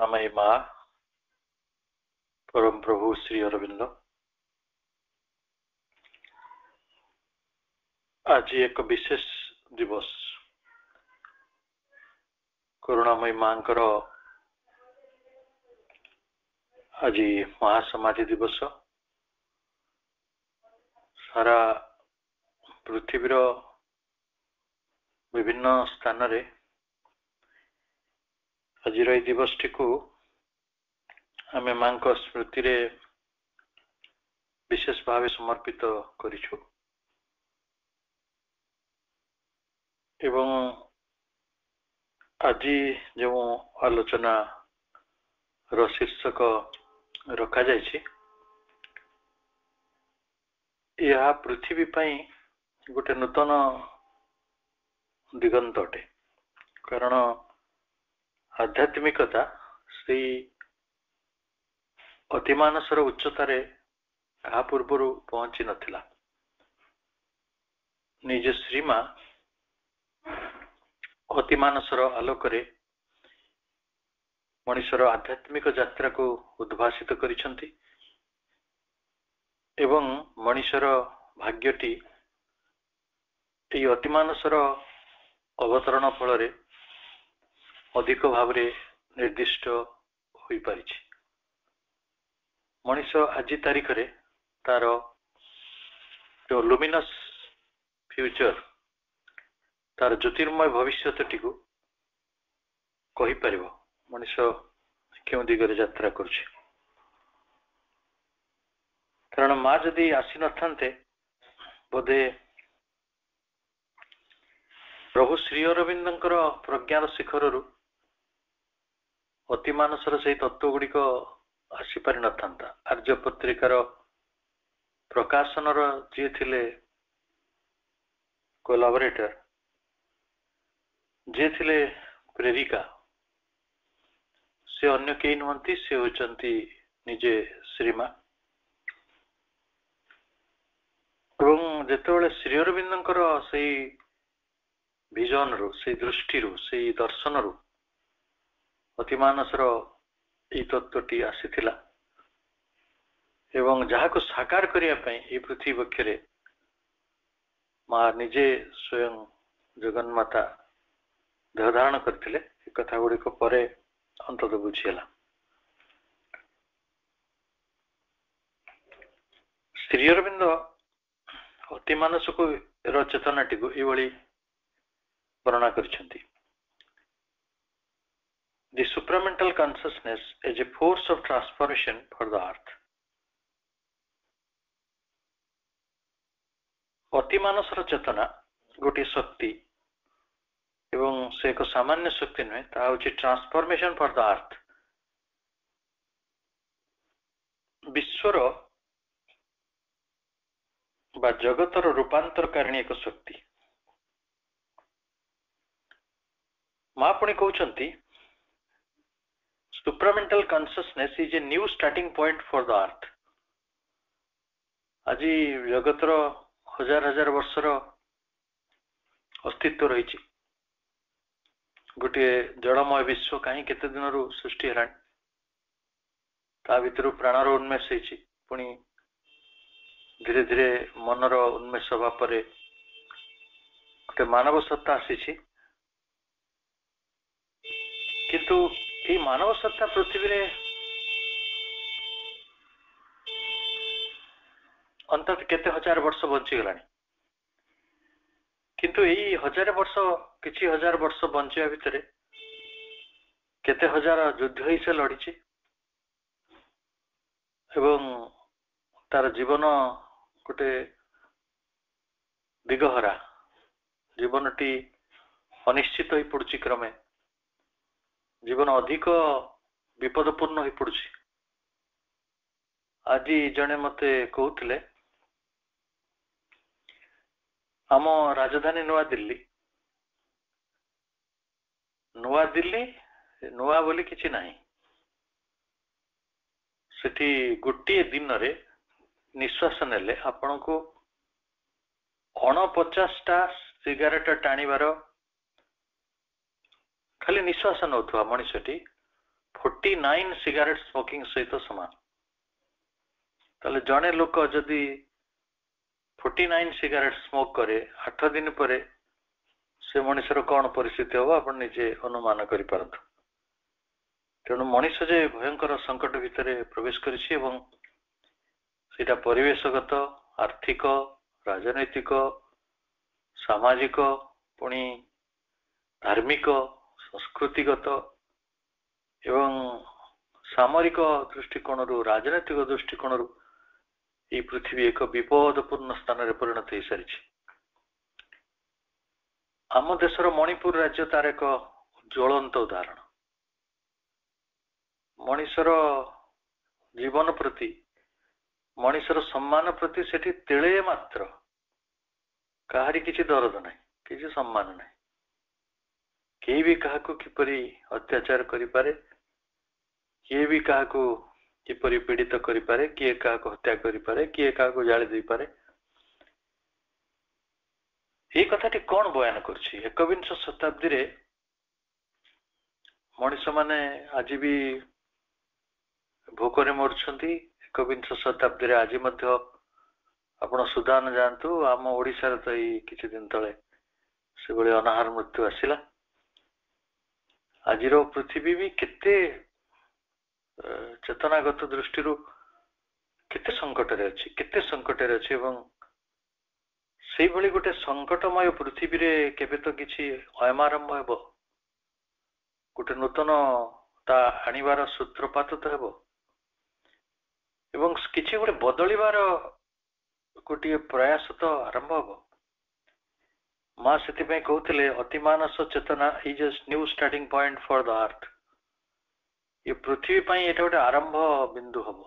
करुणामयी माँ परम प्रभु श्री अरविंद आज एक विशेष दिवस करुणामयी माँ आज महासमाधि दिवस सारा पृथ्वीर विभिन्न स्थान रे आज दिवस टी को आम माँ स्मृति रे विशेष भाव समर्पित करिछु एवं आज जो आलोचना रो शीर्षक रखा जायछि यह पृथ्वी पई गोटे नूतन दिगंत अटे कारण आध्यात्मिकता से अतिमानसर उच्चतार क्या पूर्वर पहुंची नथिला निज श्रीमा अतिमानसर आलोकरे मनुष्यर आध्यात्मिक यात्रा को उद्भासित करिसंती एवं मनुष्यर भाग्यटी अतिमानसर अवतरण फल अधिक भाव निर्दिष्ट हो पारि मनुष्य आज तारीख रे तार जो लुमिनस फ्यूचर तार ज्योतिर्मय भविष्यटी को कहि परिबो मनुष्य क्यों दिगरे यात्रा करुछि कारण माँ जदि आसी नथान्ते बोधे प्रभु श्री अरविंदंकर प्रज्ञार शिखर रु अतिमानसर से तत्व गुड़िक आसी पारि नथान्ता आर्य पत्रिकार प्रकाशनर जी थिले कोलाबोरेटर जे थिले प्रेरिका से अन्य केही नुहंती से होचंती निजे श्रीमा एवं जेतेबेले श्री अरविंदंकर से विजन रु से दृष्टि रु से दर्शन रु अतिमानसर यही तत्वटी आसीथिला एवं जहाँ को साकार करिया पई ए पृथ्वी वक्षरे माँ निजे स्वयं जगन्माता देह धारण करथिले ए कथा गुड़िक परे अंतत बुझीला श्री अरविंद अतिमानस को चेतनाटी को ये वर्णना करिसेंती The supramental consciousness is a force of transformation for the earth. अतिमानसर चेतना गोटे शक्ति एवं से एक सामान्य शक्ति नुहे ता होछि ट्रांसफॉर्मेशन फॉर द अर्थ विश्वर बा जगतर रूपांतरकारिणी एक शक्ति माँ पुणी कहउचंती supramental consciousness is a new starting point for the earth आज जगतर हजार हजार वर्षर अस्तित्व रही गोटे जड़मय विश्व कहीं केते दिन रु सृष्टि है ता भीतर प्राणर उन्मेष होती पुणी धीरे धीरे मनर उन्मेष हवा पर गोटे मानव सत्ता आसी किंतु ये मानव सत्ता पृथ्वी रे अंतत केते हजार वर्ष बंची गलानी किंतु यही हजार वर्ष किछि हजार वर्ष बंचिया भितरे केते हजार युद्ध ही से लड़ीची एवं तार जीवन गोटे दिगहरा जीवनटी अनिश्चित हो पड़ुची क्रमे जीवन अधिक विपदपूर्ण हो पड़ुची आज जने मते कहूतिले आम राजधानी नुआ दिल्ली नुआ बोली किछि नाही सेठी गोटे दिन रे निश्वास नेले आपण को 49टा सिगारेट टाणीबार खाली निश्वास नौथुआ मनुष्यटी 49 सिगारेट स्मोकिंग सहित समान। ताले जने लोक जदि 49 सिगारेट स्मोक करे 8 दिन पर से मनुष्यर कौन परिस्थिति हम आप निजे अनुमान करि पारंतु। तेणु मनीष जे भयंकर संकट भितर प्रवेश करिछि एवं सेटा परिवेशगत आर्थिक राजनैतिक सामाजिक पुणी धार्मिक संस्कृतिगत एवं सामरिक दृष्टिकोण राजनैतिक दृष्टिकोण ये पृथ्वी एक विपदपूर्ण स्थान में परिणत हो सारी। आम देशर मणिपुर राज्य तार एक ज्वलंत उदाहरण। मनीषर जीवन प्रति मनीषर सम्मान प्रति सेठी तिले मात्र कहारी किसी दरद ना किसी सम्मान ना किए भी क्या किपरि अत्याचार करिपारे किए भी क्या किपरि पीड़ित करिपारे किए क्या हत्या करिपारे किए क्या जाली दे पारे। ये कथाटी कौन बयान करछि? एकविंश शताब्दी रे मनीष माने आज भी भोकरे मरुछंती। एकविंश शताब्दी रे आज मध्य आपण सुदान जानतु आम ओडिशा तो ये किछि दिन तले से बळे अनाहार मृत्यु आसिला। आज पृथ्वी भी केते चेतनागत दृष्टि केते संकट रे अछि केते संकट रे अछि एवं से भली गोटे संकटमय पृथ्वी रे केबे तो किछि अयमारंभ हेबो गोटे नूतन ता आनिबार सूत्रपात तो हेबो एवं किछि गोटे बदलिबार गोटे प्रयास तो आरंभ हेबो। माँ से कहते अतिमानस चेतना is a new starting point for the earth. ये पृथ्वी पाई एटा गोटे आरंभ बिंदु हम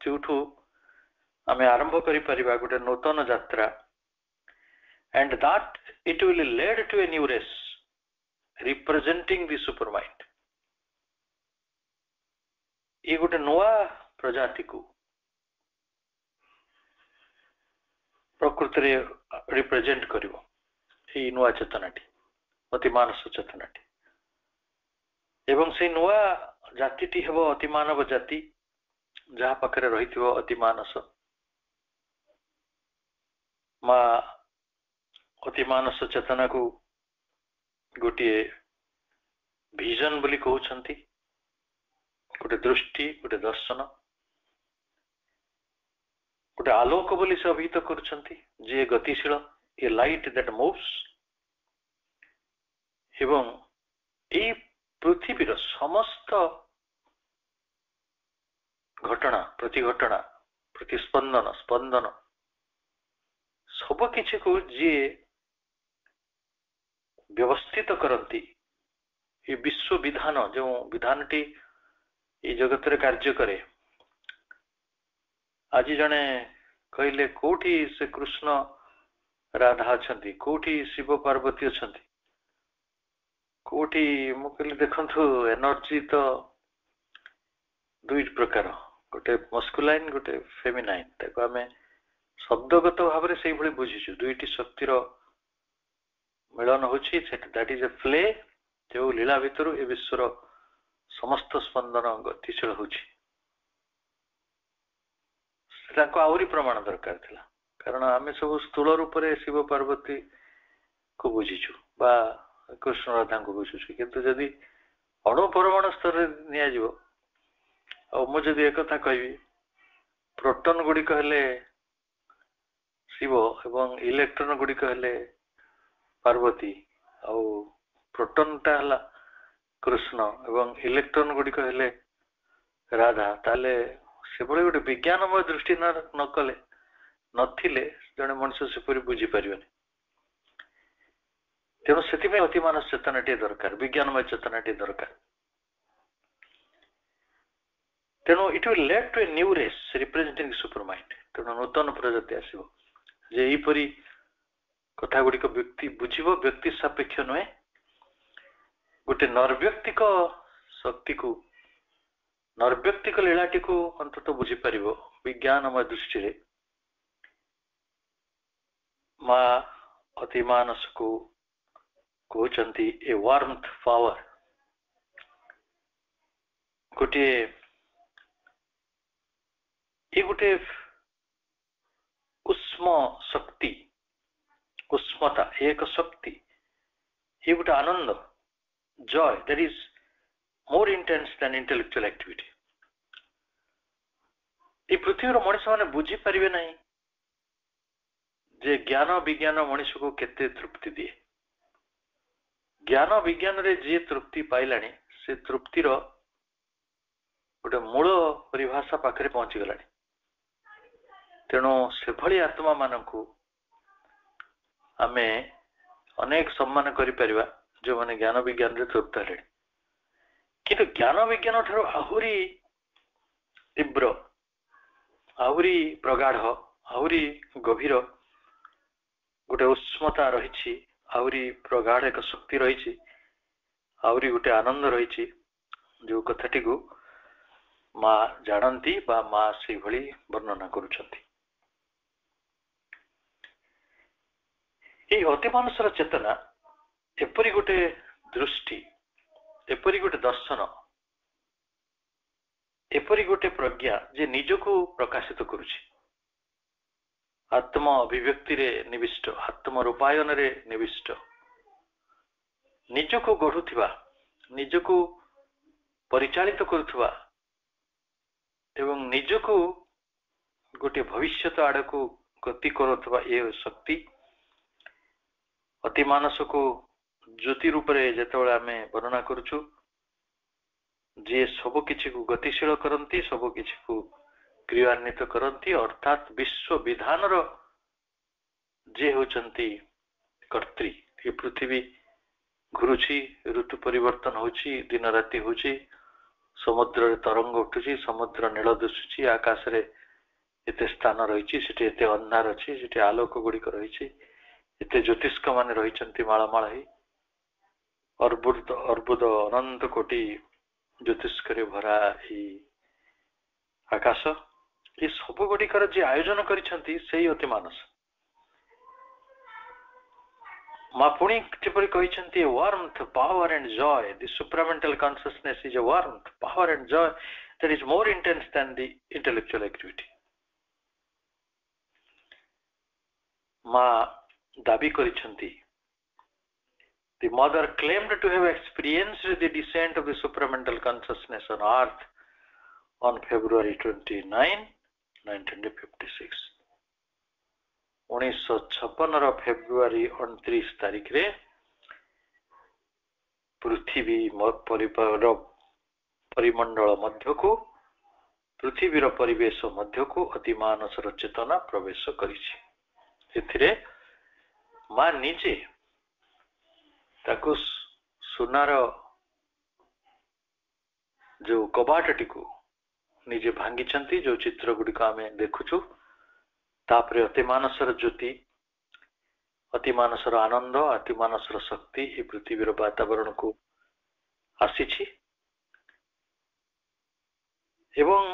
जो आम आरंभ करिपरिबा गोटे नूतन यात्रा and that it will lead to a new race representing the super mind. ये गोटे नुआ प्रजाति को प्रकृति रे रिप्रेजेंट करिवो ये नुआ चेतनाटी अतिमानस चेतनाटी एवं से नुआ जातिटी हेबो अतिमानव जाति जहाँ पाखरे रहिथिबो अतिमानस। माँ अतिमानस चेतना को गोटे विजन बोली कहउछंती गोटे दृष्टि गोटे दर्शन गोटे आलोक बोली से अभिहित करुछंती जे गतिशील ए लाइट दैट मूव्स एवं ए पृथ्वीर समस्त घटना प्रतिस्पंदन स्पंदन सब किछि को जे व्यवस्थित करती ये विश्व विधान जो विधानटी ये जगत रे कार्य करे। आज जने कहले कोठी से कृष्ण राधा अछंती कोठी शिव पार्वती अछंती कोठी मु कहले देखंतु एनर्जी तो दुई प्रकार गोटे मस्कुलाइन गोटे फेमिनाइन ताको आमे शब्दगत भाव में से भली बुझीछु दुईटी शक्तिर मिलन होछि दैट इज ए प्ले जो लीला भितर ए विश्वर समस्त स्पंदन गतिशील होछि। ताको आउरी प्रमाण दरकार थिला कारण आमे सब स्थूल रूप से शिव पार्वती को बुझीछु बा कृष्ण राधा को बुझीछु किंतु जदि अणुपरमाणु स्तर निया जीवो और मु जदि एक कथा कहबी प्रोटॉन गुडी कहले शिव एवं इलेक्ट्रॉन गुडी कहले पार्वती और प्रोटॉन टा हला कृष्ण एवं इलेक्ट्रॉन गुडी कहले राधा ताले से भली गोटे विज्ञानमय दृष्टि न कले नथिले जने मनुष्य से पूरी बुझी परिबनी। तेणु से अतिमानस चेतनाटी दरकार विज्ञानमय चेतनाटी दरकार। तेणु it will lead to a new race representing super mind. तेणु नूतन प्रजाति आसो जे यहीपरि कथा गुड़िक व्यक्ति बुझिबो व्यक्ति सापेक्ष नुहे गोटे नर्व्यक्तिक शक्ति को नर्व्यक्तिक लीलाटी को अंतत बुझी पारिबो विज्ञानमय दृष्टि रे। माँ अतिमानस को कहते ए वार्मथ पावर गोटे ये गोटे उष्म शक्ति उष्मता एक शक्ति ये गोटे आनंद joy that is more intense than intellectual activity ये पृथ्वीर मनीष मैंने बुझी पारे ना जे ज्ञान विज्ञान मनीष को केते तृप्ति दिए ज्ञान विज्ञान रे जे तृप्ति पाइलानी से तृप्तिर गोटे मूल परिभाषा पाखरे पहुंची गलानी तेणु से भली आत्मा मानकु आमे अनेक सम्मान करि परिबा जो माने ज्ञान विज्ञान रे तृप्त हेले किंतु ज्ञान विज्ञान ठारो आहुरी तीव्र आहुरी प्रगाढ़ आहुरी गभीर गोटे उष्मता रही आहुरी प्रगाढ़ एक शक्ति रही आहुरी गोटे आनंद रही जो कथाटी को माँ जानती बा माँ से भली वर्णना करुछंती ये अतिमानसर चेतना एपरी गोटे दृष्टि एपरी गोटे दर्शन एपरी गोटे प्रज्ञा जे निजको प्रकाशित करुछि आत्म अभिव्यक्ति रे निविष्ट आत्म रूपायन रे निविष्ट निजको गढ़ुथिबा निजको परिचालित करुथुबा एवं निजको गोटे भविष्यत आड़को गति करुथुबा ये शक्ति अतिमानस को ज्योति रूप रे जेतेबेले आमे वर्णना करूछु जे सब किछि को गतिशील करंती सब किछि को क्रियान्वित करंती अर्थात विश्व विधान रो जे होचंती कर्त्री ये पृथ्वी घुरुछि ऋतु परिवर्तन होछि दिन राति होछि समुद्र रे तरंग उठुछि समुद्र नील दिसुछि आकाश रे एते स्थान रहिछि सेठी एते अंधार अछि सेठी आलोक गुड़िक रहिछि एते ज्योतिष्क माने रहिचंती माळमाळ हे अर्बुद अर्बुद अनंत कोटि ज्योतिष्क रे भरा ही आकाश ये सब गुड़िकर जे आयोजन करिसंती सेही अति मानस माँ पुणी जेपरि कहिसंती warmth power and joy the supramental consciousness is a warmth power and joy that is more intense than the intellectual activity माँ दाबी करिसंती the mother claimed to have experienced the descent of the supramental consciousness on earth on February 29, 1956 1956 February 29 तारीख रे पृथ्वी परिमंडल मध्य को पृथ्वीर परिवेश मध्य को अतिमानसर चेतना प्रवेश करिछि एथिरे मां निजे ताको सुनार जो कबाटटी को निजे भांगी जो चित्र गुड़िक आम देखुचु तापरे अतिमानसर ज्योति अतिमानसर आनंद अतिमानसर शक्ति ये पृथ्वीर वातावरण को आसीछि एवं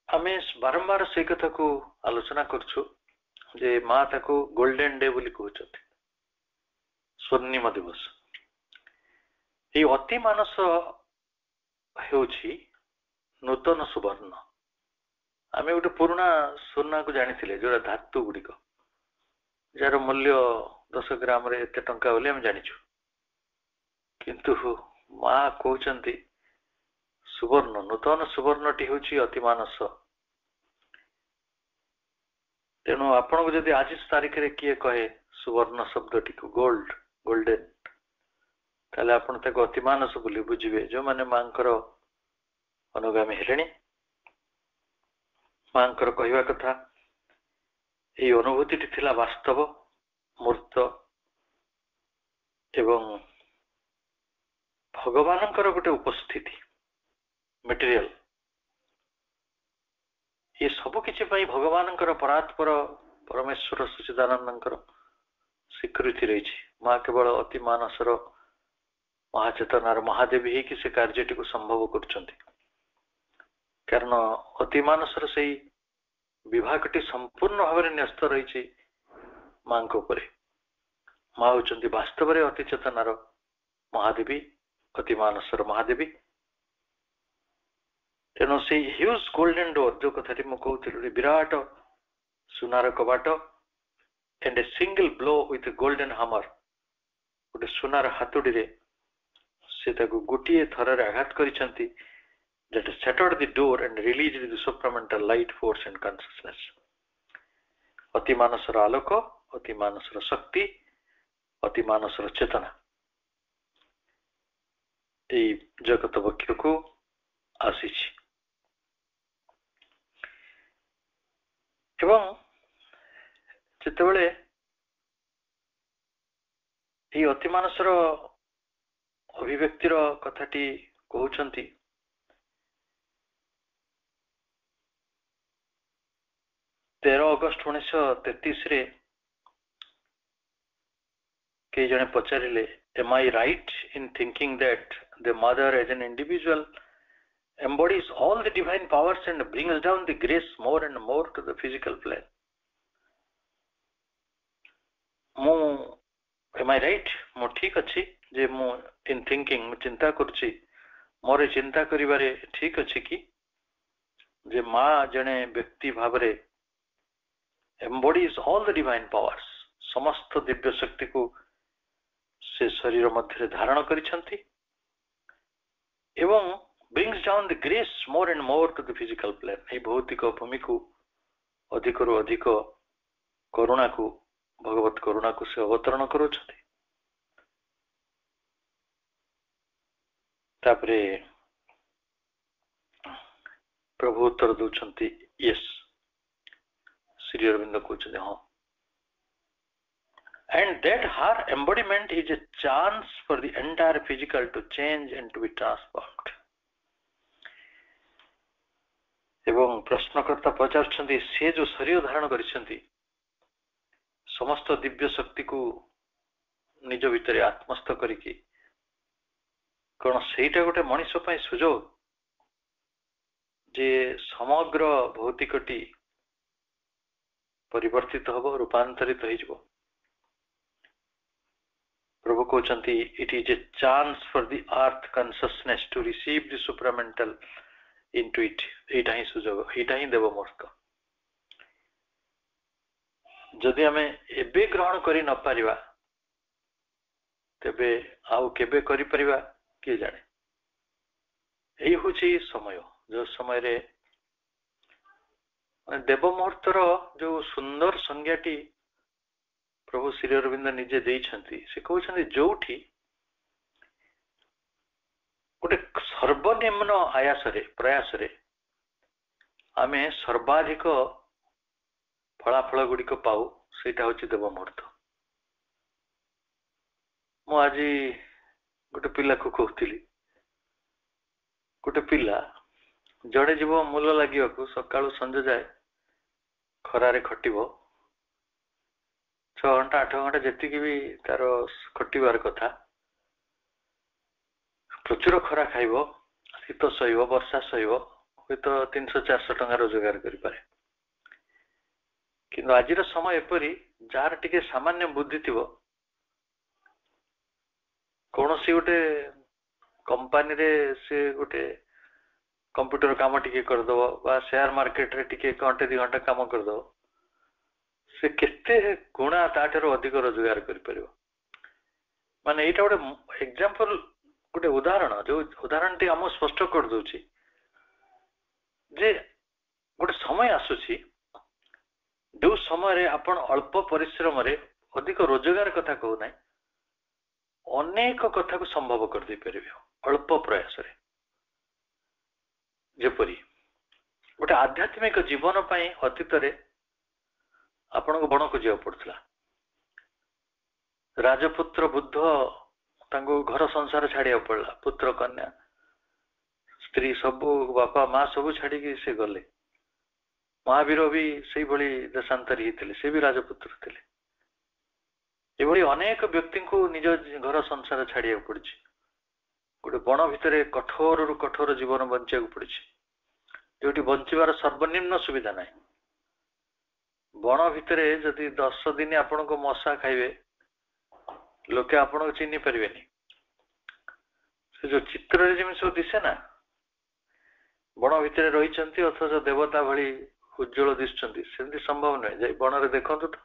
आमे बारंबार से कथा को आलोचना करछु जे माँ ताको गोल्डन डे बोली कहउछथि स्वर्णिम दिवस ये अतिमानस हेउछि नूतन सुवर्ण आमे गोटे पुराना सोना को जानिथिले जोड़ा धातु गुड़िक जार मूल्य 10 ग्राम रे एते टंका बोली हम जानिछु किंतु माँ कहउचंती सुवर्ण नूतन सुवर्णटी होछि अतिमानस तेणु आपण को जदि आज तारीख रे किए कहे सुवर्ण शब्दटी को गोल्ड गोल्डन ताले आपण ताको अतिमानस बोली बुझिबे जो माने मांकर अनुगामी हेलेनी मांकर कहवा कथा ये अनुभूति थिला वास्तव मूर्त एवं भगवानंकर गोटे उपस्थिति मटेरियल ये सब किछि पई भगवानंकर परात्पर परमेश्वर सच्चिदानंदंकर स्वीकृति रही माँ केवल अतिमानसर महाचेतनार महादेवी ही कि से कार्यटी को संभव करछंती कारण अतिमानसर से विभागटी संपूर्ण भाव में न्यस्त रही माँ को माँ होचंती वास्तव में अति चेतनार ମହାଦେବୀ, ଅତି ମାନସର ମହାଦେବୀ। ତେଣୁ ସେଇ ହ୍ୟୁଜ ଗୋଲ୍ଡେନ ଡୋର ଯୋଉ କଥାଟି ମୁଁ କହୁଥିଲି, ବିରାଟ ସୁନାର କବାଟ, and a single blow with a golden hammer, ଗୋଟେ ସୁନାର ହାତୁଡ଼ିରେ ସେ ତାକୁ ଗୋଟିଏ ଥରରେ ଆଘାତ କରିଛନ୍ତି, that shattered the door and released the supramental light, force and consciousness. ଅତି ମାନସର ଆଲୋକ, ଅତି ମାନସର ଶକ୍ତି, ଅତି ମାନସର ଚେତନା ଏଇ ଜଗତ ବକ୍ଷକୁ ଆସିଛି। ଏବଂ ଯେତେବେଳେ এই ଅତି ମାନସର ଅଭିବ୍ୟକ୍ତିର କଥାଟି କହୁଛନ୍ତି, August 1933 କେହି ଜଣେ ପଚାରିଲେ, am I right in thinking that the mother as an individual embodies all the divine powers and brings down the grace more and more to the physical plane? Am I right? ମୁଁ ଠିକ ଅଛି ଯେ ମୁଁ in thinking ମୁଁ ଚିନ୍ତା କରୁଛି, ମୋର ଚିନ୍ତା କରିବାରେ ଠିକ ଅଛି କି ଯେ ମା ଜଣେ ବ୍ୟକ୍ତି ଭାବରେ embodies all the divine powers, ସମସ୍ତ ଦିବ୍ୟ ଶକ୍ତିକୁ ସେ ଶରୀର ମଧ୍ୟରେ ଧାରଣ କରିଛନ୍ତି ଏବଂ brings down the grace more and more to the physical plane, এই ଭୌତିକ ଭୂମିକୁ ଅଧିକରୁ ଅଧିକ କରୁଣାକୁ, ଭଗବତ କରୁଣାକୁ ସେ ଅବତରଣ କରୁଛନ୍ତି। ତାପରେ ପ୍ରଭୁ ଉତ୍ତର ଦେଉଛନ୍ତି, yes, ଶ୍ରୀ ଅରବିନ୍ଦ କହୁଛନ୍ତି ହଁ, and that her embodiment is a chance for the entire physical to change and to be transformed. ଏବଂ ପ୍ରଶ୍ନକର୍ତ୍ତା ପଚାରୁଛନ୍ତି, ସେ ଯୋଉ ଶରୀର ଧାରଣ କରିଛନ୍ତି ସମସ୍ତ ଦିବ୍ୟ ଶକ୍ତିକୁ ନିଜ ଭିତରେ ଆତ୍ମସ୍ଥ କରିକି, କଣ ସେଇଟା ଗୋଟେ ମଣିଷ ପାଇଁ ସୁଯୋଗ ଯେ ସମଗ୍ର ଭୌତିକଟି ପରିବର୍ତ୍ତିତ ହେବ, ରୂପାନ୍ତରିତ ହେଇଯିବ? ପ୍ରଭୁ କହୁଛନ୍ତି, it is a chance for the earth consciousness to receive the supramental into it. ଏଇଟା ହିଁ ସୁଯୋଗ, ଏଇଟା ହିଁ ଦେବ ମୁହୂର୍ତ୍ତ। ଯଦି ଆମେ ଏବେ ଗ୍ରହଣ କରି ନ ପାରିବା ତେବେ ଆଉ କେବେ କରିପାରିବା କିଏ ଜାଣେ? ଏଇ ହଉଛି ସମୟ, ଯୋଉ ସମୟରେ ଦେବ ମୁହୂର୍ତ୍ତର ଯୋଉ ସୁନ୍ଦର ସଂଜ୍ଞାଟି ପ୍ରଭୁ ଶ୍ରୀ ଅରବିନ୍ଦ ନିଜେ ଦେଇଛନ୍ତି। ସେ କହୁଛନ୍ତି, ଯୋଉଠି ଗୋଟେ ସର୍ବନିମ୍ନ ପ୍ରୟାସରେ ଆମେ ସର୍ବାଧିକ ଫଳାଫଳ ଗୁଡିକ ପାଉ, ସେଇଟା ହଉଛି ଦେବ ମୁହୂର୍ତ୍ତ। ମୁଁ ଆଜି ଗୋଟେ ପିଲାକୁ କହୁଥିଲି, ଗୋଟେ ପିଲା ଜଣେ ଯିବ ମୂଲ ଲାଗିବାକୁ, ସକାଳୁ ସଞ୍ଜ ଯାଏ ଖରାରେ ଖଟିବ, 6 ଘଣ୍ଟା 8 ଘଣ୍ଟା ଯେତିକି ବି ତାର ଖଟିବାର କଥା, ପ୍ରଚୁର ଖରା ଖାଇବ, ଶୀତ ସହିବ, ବର୍ଷା ସହିବ, ହୁଏତ 300-400 ଟଙ୍କା ରୋଜଗାର କରିପାରେ। କିନ୍ତୁ ଆଜିର ସମୟ ଏପରି, ଯାହାର ଟିକେ ସାମାନ୍ୟ ବୁଦ୍ଧି ଥିବ, କୌଣସି ଗୋଟେ କମ୍ପାନୀରେ ସେ ଗୋଟେ କମ୍ପ୍ୟୁଟର କାମ ଟିକେ କରିଦବ ବା ସେୟାର ମାର୍କେଟରେ ଟିକେ 1-2 ଘଣ୍ଟା କାମ କରିଦବ, ସେ କେତେ ଗୁଣା ତାଠାରୁ ଅଧିକ ରୋଜଗାର କରିପାରିବ। ମାନେ ଏଇଟା ଗୋଟେ ଏକ୍ସାମ୍ପଲ, ଗୋଟେ ଉଦାହରଣ, ଯୋଉ ଉଦାହରଣଟି ଆମକୁ ସ୍ପଷ୍ଟ କରିଦଉଛି ଯେ ଗୋଟେ ସମୟ ଆସୁଛି ଯୋଉ ସମୟରେ ଆପଣ ଅଳ୍ପ ପରିଶ୍ରମରେ ଅଧିକ ରୋଜଗାର କଥା କହୁନାହିଁ, ଅନେକ କଥାକୁ ସମ୍ଭବ କରିଦେଇପାରିବେ ଅଳ୍ପ ପ୍ରୟାସରେ। ଯେପରି ଗୋଟେ ଆଧ୍ୟାତ୍ମିକ ଜୀବନ ପାଇଁ ଅତୀତରେ ଆପଣଙ୍କୁ ବଣକୁ ଯିବାକୁ ପଡୁଥିଲା। ରାଜପୁତ୍ର ବୁଦ୍ଧ, ତାଙ୍କୁ ଘର ସଂସାର ଛାଡିବାକୁ ପଡିଲା, ପୁତ୍ର କନ୍ୟା ସ୍ତ୍ରୀ ସବୁ, ବାପା ମା ସବୁ ଛାଡିକି ସେ ଗଲେ। ମହାବୀର ବି ସେଇଭଳି ଦେଶାନ୍ତରୀ ହେଇଥିଲେ, ସେ ବି ରାଜପୁତ୍ର ଥିଲେ। ଏଭଳି ଅନେକ ବ୍ୟକ୍ତିଙ୍କୁ ନିଜ ଘର ସଂସାର ଛାଡିବାକୁ ପଡିଛି, ଗୋଟେ ବଣ ଭିତରେ କଠୋରରୁ କଠୋର ଜୀବନ ବଞ୍ଚିବାକୁ ପଡିଛି, ଯୋଉଠି ବଞ୍ଚିବାର ସର୍ବନିମ୍ନ ସୁବିଧା ନାହିଁ। ବଣ ଭିତରେ ଯଦି 10 ଦିନ ଆପଣଙ୍କୁ ମଶା ଖାଇବେ, ଲୋକେ ଆପଣଙ୍କୁ ଚିହ୍ନି ପାରିବେନି। ସେ ଯୋଉ ଚିତ୍ରରେ ଯେମିତି ସବୁ ଦିଶେ ନା, ବଣ ଭିତରେ ରହିଛନ୍ତି ଅଥଚ ଦେବତା ଭଳି ଉଜ୍ଜଳ ଦିଶୁଛନ୍ତି, ସେମିତି ସମ୍ଭବ ନୁହେଁ। ଯାଇ ବଣରେ ଦେଖନ୍ତୁ ତ,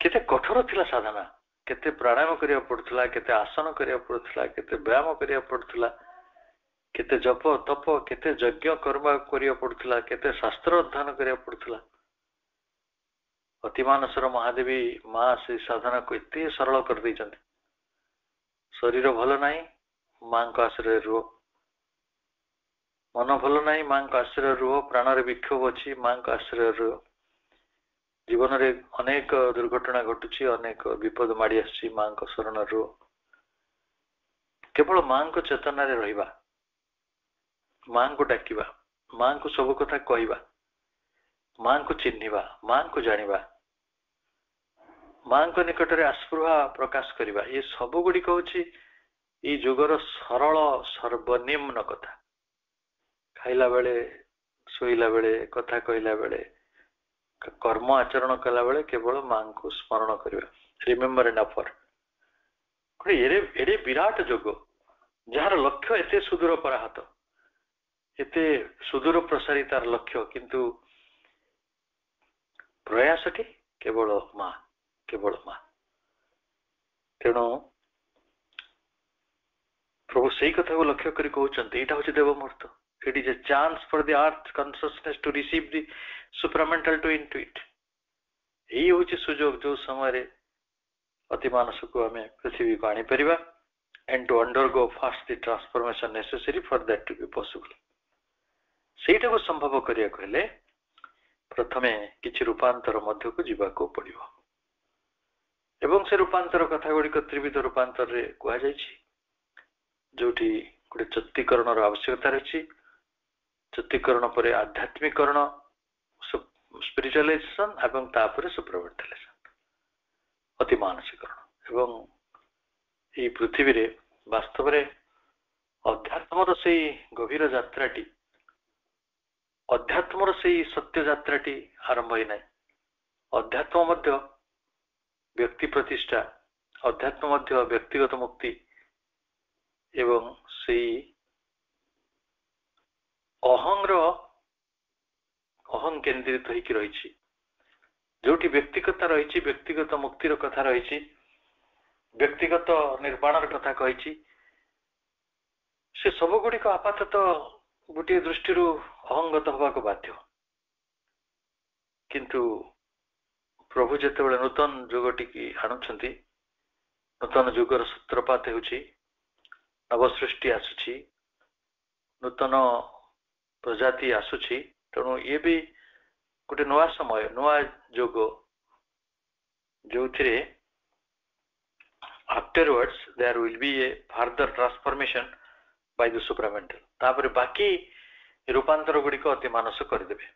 କେତେ କଠୋର ଥିଲା ସାଧନା, କେତେ ପ୍ରାଣାୟାମ କରିବାକୁ ପଡୁଥିଲା, କେତେ ଆସନ କରିବାକୁ ପଡୁଥିଲା, କେତେ ବ୍ୟାୟାମ କରିବାକୁ ପଡୁଥିଲା, କେତେ ଜପ ତପ, କେତେ ଯଜ୍ଞ କର୍ମ କରିବାକୁ ପଡୁଥିଲା, କେତେ ଶାସ୍ତ୍ର ଅଧ୍ୟୟନ କରିବାକୁ ପଡୁଥିଲା। ଅତିମାନସର ମହାଦେବୀ ମା ସେ ସାଧନାକୁ ଏତେ ସରଳ କରିଦେଇଛନ୍ତି। ଶରୀର ଭଲ ନାହିଁ, ମାଙ୍କ ଆଶ୍ରୟରେ ରୁହ। ମନ ଭଲ ନାହିଁ, ମାଙ୍କ ଆଶ୍ରୟରେ ରୁହ। ପ୍ରାଣରେ ବିକ୍ଷୋଭ ଅଛି, ମାଙ୍କ ଆଶ୍ରୟରେ ରୁହ। ଜୀବନରେ ଅନେକ ଦୁର୍ଘଟଣା ଘଟୁଛି, ଅନେକ ବିପଦ ମାଡି ଆସୁଛି, ମାଙ୍କ ଶରଣ ରୁହ। କେବଳ ମାଙ୍କ ଚେତନାରେ ରହିବା, ମାଙ୍କୁ ଡାକିବା, ମାଙ୍କୁ ସବୁ କଥା କହିବା, ମାଙ୍କୁ ଚିହ୍ନିବା, ମାଙ୍କୁ ଜାଣିବା, ମାଙ୍କ ନିକଟରେ ଆସ୍ପୃହା ପ୍ରକାଶ କରିବା, ଏ ସବୁ ଗୁଡିକ ହଉଛି ଏଇ ଯୁଗର ସରଳ ସର୍ବନିମ୍ନ କଥା। ଖାଇଲା ବେଳେ, ଶୋଇଲା ବେଳେ, କଥା କହିଲା ବେଳେ, କର୍ମ ଆଚରଣ କଲା ବେଳେ କେବଳ ମାଙ୍କୁ ସ୍ମରଣ କରିବା, ରିମେମ୍ବର ଏଣ୍ଡ ଅଫର। ଏଡେ ବିରାଟ ଯୋଗ, ଯାହାର ଲକ୍ଷ୍ୟ ଏତେ ସୁଦୂର ପରାହତ, ଏତେ ସୁଦୂର ପ୍ରସାରୀ ତାର ଲକ୍ଷ୍ୟ, କିନ୍ତୁ ପ୍ରୟାସଟି କେବଳ ମା, କେବଳ ମା। ତେଣୁ ପ୍ରଭୁ ସେଇ କଥାକୁ ଲକ୍ଷ୍ୟ କରି କହୁଛନ୍ତି, ଏଇଟା ହଉଛି ଦେବ ମୁହୂର୍ତ୍ତ। It is a chance for the earth consciousness to receive the supramental to intuit. ଏଇ ହଉଛି ସୁଯୋଗ, ଯୋଉ ସମୟରେ ଅତି ମାନସକୁ ଆମେ ପୃଥିବୀକୁ ଆଣିପାରିବା, and to undergo first the transformation necessary for that to be possible. ସେଇଟାକୁ ସମ୍ଭବ କରିବାକୁ ହେଲେ ପ୍ରଥମେ କିଛି ରୂପାନ୍ତର ମଧ୍ୟକୁ ଯିବାକୁ ପଡିବ। ଏବଂ ସେ ରୂପାନ୍ତର କଥା ଗୁଡିକ ତ୍ରିବିଧ ରୂପାନ୍ତରରେ କୁହାଯାଇଛି, ଯୋଉଠି ଗୋଟେ ଚତ୍ତିକରଣର ଆବଶ୍ୟକତା ରହିଛି। ଚତ୍ତିକରଣ ପରେ ଆଧ୍ୟାତ୍ମିକରଣ, ସ୍ପିରିଚୁଆଲାଇଜେସନ, ଏବଂ ତାପରେ ସୁପ୍ରମେଣ୍ଟାଲାଇଜେସନ, ଅତି ମାନସିକରଣ। ଏବଂ ଏଇ ପୃଥିବୀରେ ବାସ୍ତବରେ ଅଧ୍ୟାତ୍ମର ସେଇ ଗଭୀର ଯାତ୍ରାଟି, ଅଧ୍ୟାତ୍ମର ସେଇ ସତ୍ୟ ଯାତ୍ରାଟି ଆରମ୍ଭ ହୋଇନାହିଁ। ଅଧ୍ୟାତ୍ମ ମଧ୍ୟ ବ୍ୟକ୍ତି ପ୍ରତିଷ୍ଠା, ଅଧ୍ୟାତ୍ମ ମଧ୍ୟ ବ୍ୟକ୍ତିଗତ ମୁକ୍ତି ଏବଂ ସେଇ ଅହଂ କେନ୍ଦ୍ରିତ ହେଇକି ରହିଛି। ଯୋଉଠି ବ୍ୟକ୍ତିଗତ ରହିଛି, ବ୍ୟକ୍ତିଗତ ମୁକ୍ତିର କଥା ରହିଛି, ବ୍ୟକ୍ତିଗତ ନିର୍ମାଣର କଥା କହିଛି, ସେ ସବୁ ଗୁଡିକ ଆପାତତଃ ଗୋଟିଏ ଦୃଷ୍ଟିରୁ ଅହଙ୍ଗତ ହେବାକୁ ବାଧ୍ୟ। କିନ୍ତୁ ପ୍ରଭୁ ଯେତେବେଳେ ନୂତନ ଯୁଗଟିକି ଆଣୁଛନ୍ତି, ନୂତନ ଯୁଗର ସୂତ୍ରପାତ ହେଉଛି, ନବସୃଷ୍ଟି ଆସୁଛି, ନୂତନ ପ୍ରଜାତି ଆସୁଛି। ତେଣୁ ଇଏ ବି ଗୋଟେ ନୂଆ ସମୟ, ନୂଆ ଯୁଗ, ଯୋଉଥିରେ afterwards there will be a further transformation by the supramental. ତାପରେ ବାକି ରୂପାନ୍ତର ଗୁଡିକ ଅତି ମାନସ କରିଦେବେ।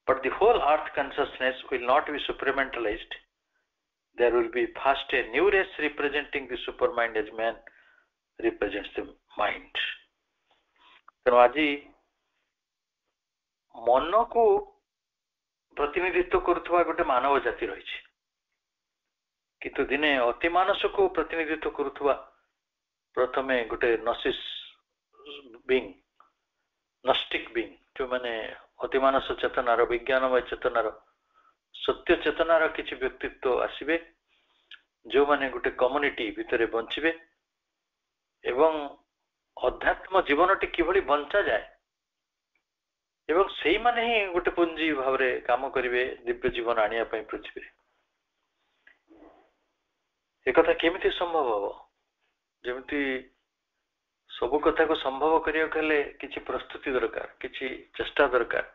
But the whole earth consciousness will not be supramentalized. There will be first a new race representing the supermind as man represents the mind. ତେଣୁ ଆଜି ମନକୁ ପ୍ରତିନିଧିତ୍ୱ କରୁଥିବା ଗୋଟେ ମାନବ ଜାତି ରହିଛି, କିନ୍ତୁ ଦିନେ ଅତି ମାନସକୁ ପ୍ରତିନିଧିତ୍ୱ କରୁଥିବା ପ୍ରଥମେ ଗୋଟେ ନସିସ୍ ବିଙ୍ଗ, ନଷ୍ଟିକ ବିଙ୍ଗ, ଯୋଉମାନେ ଅତି ମାନସ ଚେତନାର, ବିଜ୍ଞାନମୟ ଚେତନାର, ସତ୍ୟ ଚେତନାର କିଛି ବ୍ୟକ୍ତିତ୍ୱ ଆସିବେ, ଯୋଉମାନେ ଗୋଟେ କମ୍ୟୁନିଟି ଭିତରେ ବଞ୍ଚିବେ ଏବଂ ଅଧ୍ୟାତ୍ମ ଜୀବନଟି କିଭଳି ବଞ୍ଚାଯାଏ, ଏବଂ ସେଇମାନେ ହିଁ ଗୋଟେ ପୁଞ୍ଜି ଭାବରେ କାମ କରିବେ ଦିବ୍ୟ ଜୀବନ ଆଣିବା ପାଇଁ ପୃଥିବୀରେ। ଏକଥା କେମିତି ସମ୍ଭବ ହବ? ଯେମିତି ସବୁ କଥାକୁ ସମ୍ଭବ କରିବାକୁ ହେଲେ କିଛି ପ୍ରସ୍ତୁତି ଦରକାର, କିଛି ଚେଷ୍ଟା ଦରକାର।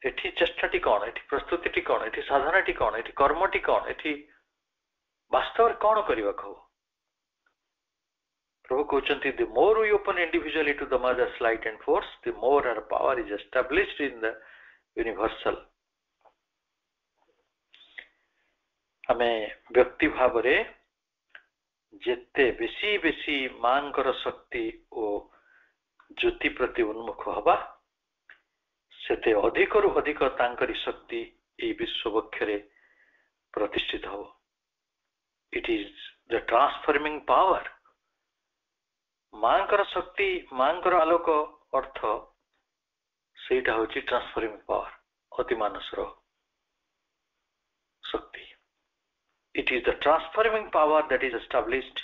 ଏଠି ଚେଷ୍ଟାଟି କଣ, ଏଠି ପ୍ରସ୍ତୁତିଟି କଣ, ଏଠି ସାଧନାଟି କଣ, ଏଠି କର୍ମଟି କଣ, ଏଠି ବାସ୍ତବରେ କଣ କରିବାକୁ ହବ? ପ୍ରଭୁ କହୁଛନ୍ତି, the more we open individually to the mother's light and force, the more our power is established in the universal. ଆମେ ବ୍ୟକ୍ତି ଭାବରେ ଯେତେ ବେଶୀ ବେଶୀ ମାଙ୍କର ଶକ୍ତି ଓ ଜ୍ୟୋତି ପ୍ରତି ଉନ୍ମୁଖ ହବା, ସେତେ ଅଧିକରୁ ଅଧିକ ତାଙ୍କରି ଶକ୍ତି ଏହି ବିଶ୍ୱ ବକ୍ଷରେ ପ୍ରତିଷ୍ଠିତ ହବ। It is the transforming power. मांकर शक्ति मांकर आलोक अर्थ सेटा होची ट्रांसफॉर्मिंग पावर अति मानसर शक्ति. It is the transforming power that is established.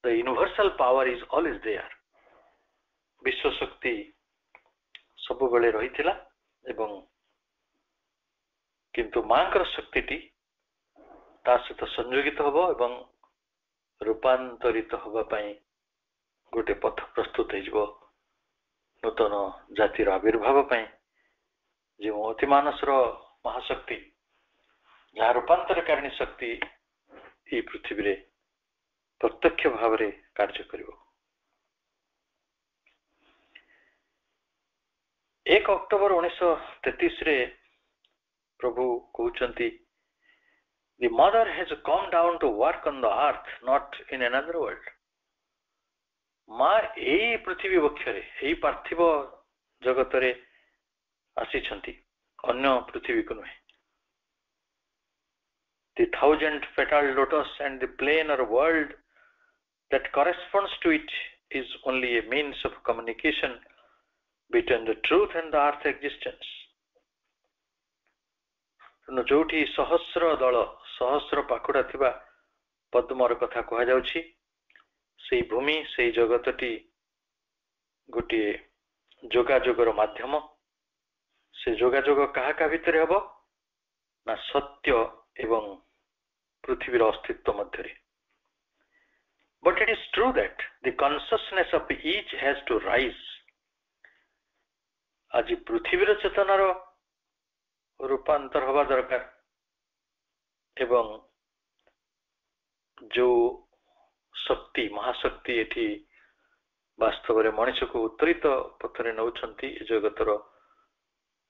The universal power is always there. विश्व शक्ति सब बेले रहिथिला एवं किंतु मांकर शक्तिटी ता सहित संयोगित हबो एवं रूपांतरित हबा पई गोटे पथ प्रस्तुत हो नूतन जातिर आविर्भाव पई जो अति मानसर महाशक्ति जहाँ रूपांतरकारिणी शक्ति ये पृथ्वी रे प्रत्यक्ष भाव रे कार्य करिवो. 1 अक्टोबर 1933 रे प्रभु कहउचंती the mother has come down to work on the earth, not in another world. माँ एई पृथ्वी वक्षरे एई पार्थिव जगत रे आसी छंती अन्य पृथ्वी को नुहे. The 1000 petal lotus and the planar world that corresponds to it is only a means of communication between the truth and the earth existence. जोठी सहस्र दल सहस्र पाखुड़ा थिबा पद्मर कथा कहा जाउछि सेई भूमि सेई जगतटी गोटे जोगाजोगर माध्यम. से जोगाजोग काहा का भितर हेबो ना सत्य एवं पृथ्वीर अस्तित्व मध्यरे. But it is true that the consciousness of each has to rise. आज पृथ्वीर चेतनार रूपांतर हवा दरकार एवं जो शक्ति महाशक्ति एठी वास्तव रे मनुष्य को उत्तरित पथरे नौछंती जगतर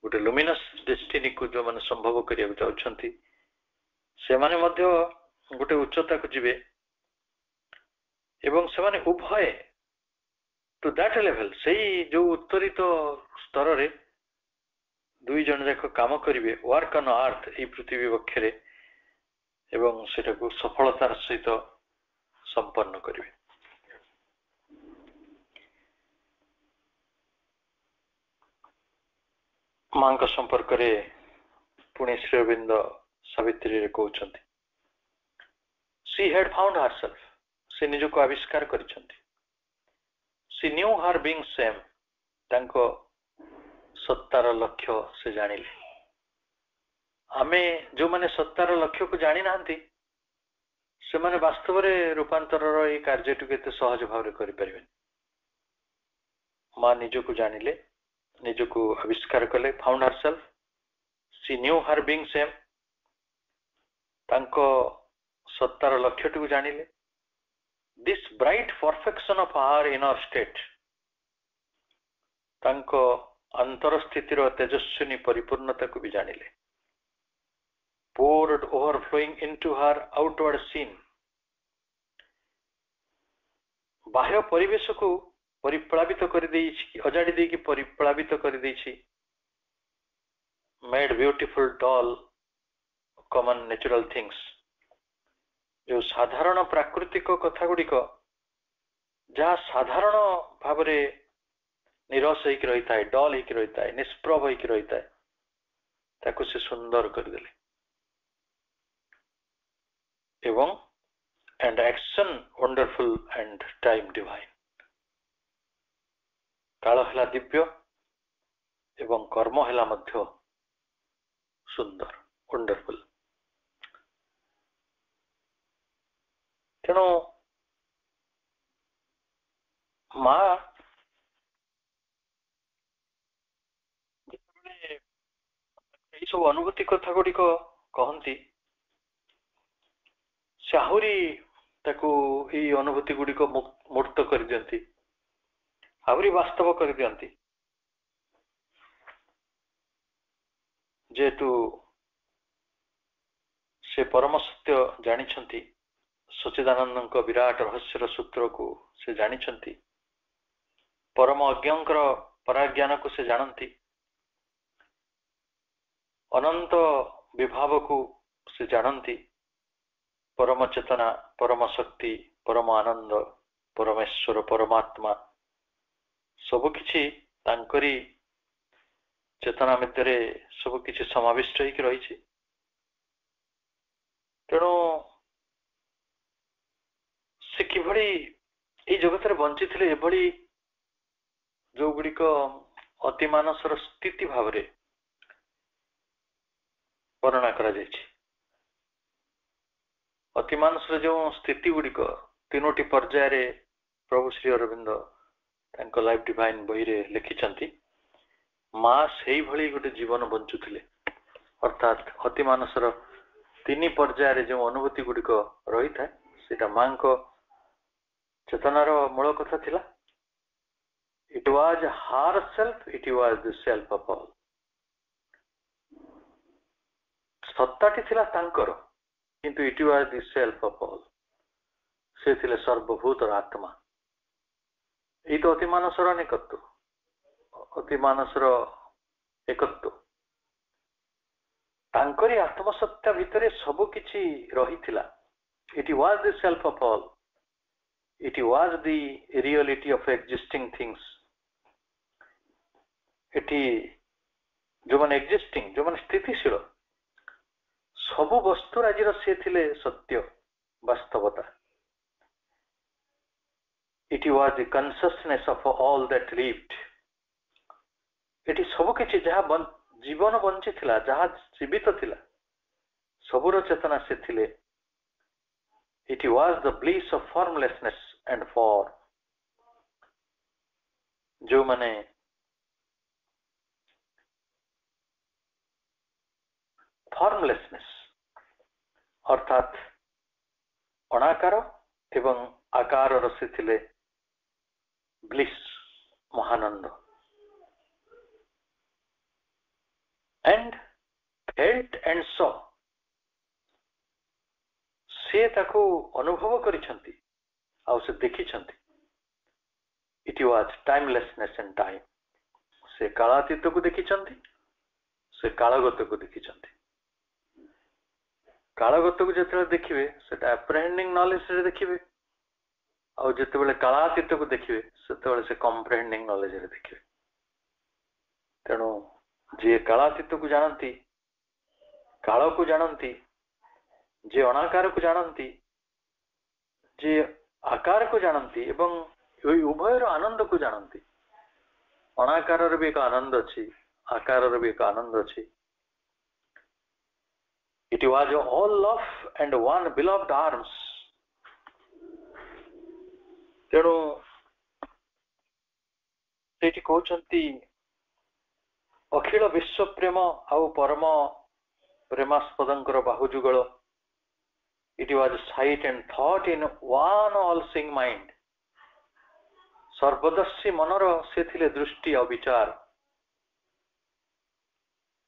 गोटे लुमिनस डेस्टिनी को जो माने संभव करिया चाहछंती से माने मध्य गोटे उच्चता को जिवे एवं से माने उभय टू दैट लेवल सेही जो उत्तरित स्तर रे दुई जन जाक काम करिवे वर्क ऑन अर्थ ए पृथ्वी वक्षरे एवं सेटा को सफलतार सहित संपन्न करिवे. मां का संपर्क रे पुणे श्री अरविंद सावित्री रे कहउछंती शी हैड फाउंड हरसेल्फ. से निज को आविष्कार करिसंती. She knew her being same. तांको सत्तार लक्ष्य से जानिले. आमे जो माने सत्तार लक्ष्य को जानी नांती से माने वास्तव रे रूपांतर रो ए कार्य टु केते सहज भाव रे करि परिबे. मां निज को जानिले निज को आविष्कार कले found herself. She knew her being same. तांको सत्तार लक्ष्य टु जानिले. This bright perfection of our inner state. तांको अंतर स्थितिर तेजस्विनी परिपूर्णता को भी जानिले. poured overflowing into her outward scene. बाह्य परिवेश को परिप्लावित कर देइछि अजाडी देकी परिप्लावित कर देइछि. made beautiful dull common natural things. जो साधारण प्राकृतिक कथा गुड़िक जहाँ साधारण भाव रे निरस होकर रही है डल होकर रही है निष्प्रभ होकर रही है ताको से सुंदर कर देले. एवं and action wonderful and time divine. काल हला दिव्य एवं कर्म हला मध्य सुंदर वंडरफुल. तेणु माँ सब अनुभूति कथा गुड़िक कहती से आहरी अनुभूति गुड़िक मूर्त कर दियंती आहरी वास्तव कर दियंती. जेतु से परम सत्य जानिछंती सच्चिदानंद विराट रहस्यर सूत्र को से जानिछंती परम अज्ञांकर पराज्ञान को से जानती अनंत विभाव को से जानती परम चेतना, परम शक्ति, परम आनंद, परमेश्वर, परमात्मा सबकिछि तांकरी चेतना भितर सबकिछि समाविष्ट होइक रही। तेणु से किभଳି एई जगत बंची थे, एभली जो गुड़िक अति मानसर स्थिति भाव रे वर्णना करा जायछि। अति मानसर जो स्थिति गुड़िक तीनोटी पर्याय रे प्रभु श्री अरविंद तांको लाइफ डिवाइन बही रे लिखिछंती। माँ सेई भली गोटे जीवन बंचुथिले, अर्थात अति मानसर तीन पर्याय रे जो अनुभूति गुड़िक रही था सेटा माँ को चेतनार मूल कथा थिला। It was herself, it was the self of all. सत्ताटी थिला तांकर, किंतु it was the self of all. से थिले सर्वभूत आत्मा। ये तो अति मानसर अनेकत्व, अति मानसर एकत्व। तांकरी आत्मसत्ता भितरे सब किछि रही थिला। It was the self of all. It was the reality of existing things. Eighty जो मन एक्जिस्टिंग, जो मन स्थितिशील सब वस्तु आज से थिले सत्य वास्तवता। It was the consciousness of all that lived. एटी सब किछि जहा जीवन बंची थिला, जहा जीवित थिला, सबुर चेतना से थिले। It was the bliss of formlessness and form जो माने फॉर्मलेसनेस अर्थात अनाकार एवं आकार रसी थिले ब्लिस महानंद एंड फेल्ट एंड सॉ से ताको अनुभव करिसंती आ से देखिसंती। It was timelessness and time. से कालातीत को देखिसंती, से कालगत को देखिसंती। कालगत को जिते देखिए से एप्रहेंडिंग नॉलेज रे देखिए, और जिते कालातीत को देखिए से कम्प्रहेंडिंग नॉलेज रे देखिए। तेणु जे कालातीत को जानती, काल को जानती, जे अनाकार को जानती, जे आकार को जानती एवं उभयर आनंद को जानती। अनाकार भी एक आनंद अच्छी, आकार भी एक आनंद अच्छी। It was all love and one beloved arms. तेणु सेठी कहउचंती अखिल विश्व प्रेम आउ परम प्रेमास्पदंकर बाहुजुगल। It was sight and thought in one all-seeing mind. सर्वदर्शी मनर से थिले दृष्टि और विचार।